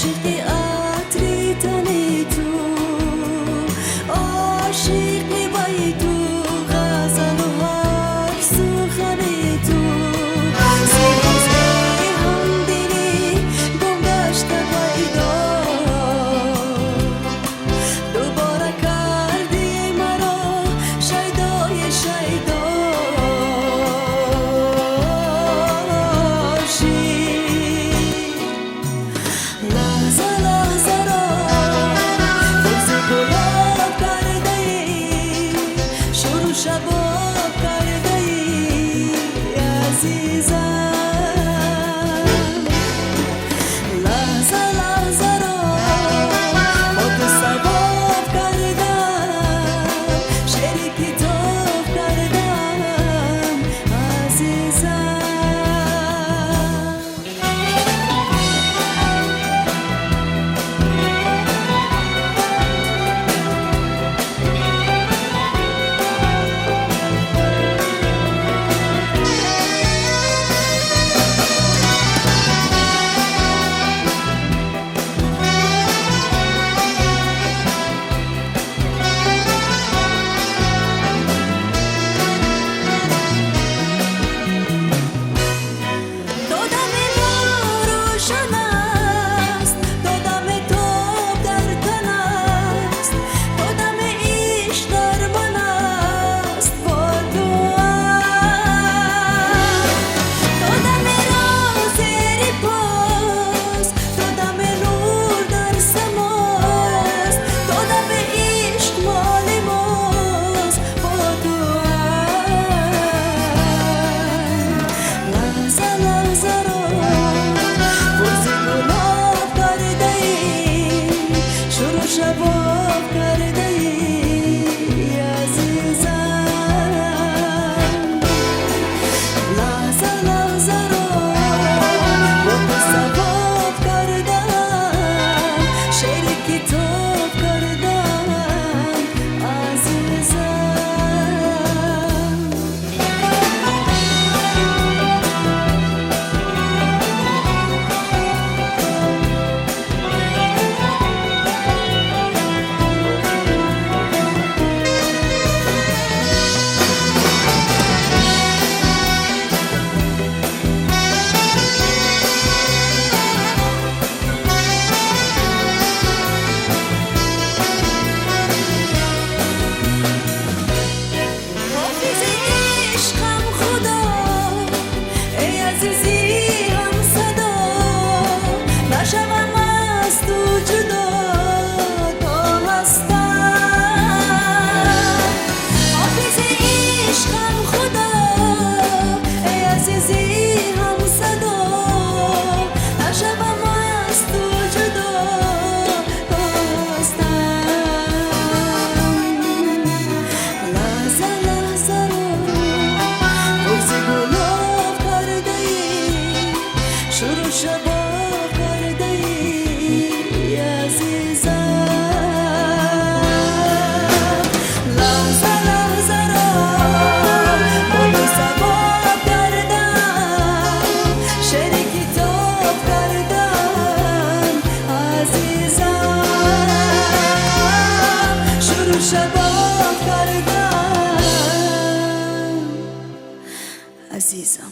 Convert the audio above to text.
عاشقی عطری تنی تو، عاشقی بای تو، غزل و هر سخنی تو، سوزه هم دلی گم گشته پیدا، دوباره کردی مرا شیدای شیدا. لحظه لحظه را روز گلاب کرده ای، شروع شباب کرده ای عزیزم. لحظه لحظه را خود سباب کردم، شعر کتاب کردم عزیزم. شباب کرده ای عزیزم. لحظه لحظه را با تو سباب کردم، شعر کتاب کردم عزیزم. شروع شباب کرده ای عزیزم. لحظه لحظه را با تو سباب کردم، شعر کتاب کردم عزیزم. شروع شباب کردم عزیزم.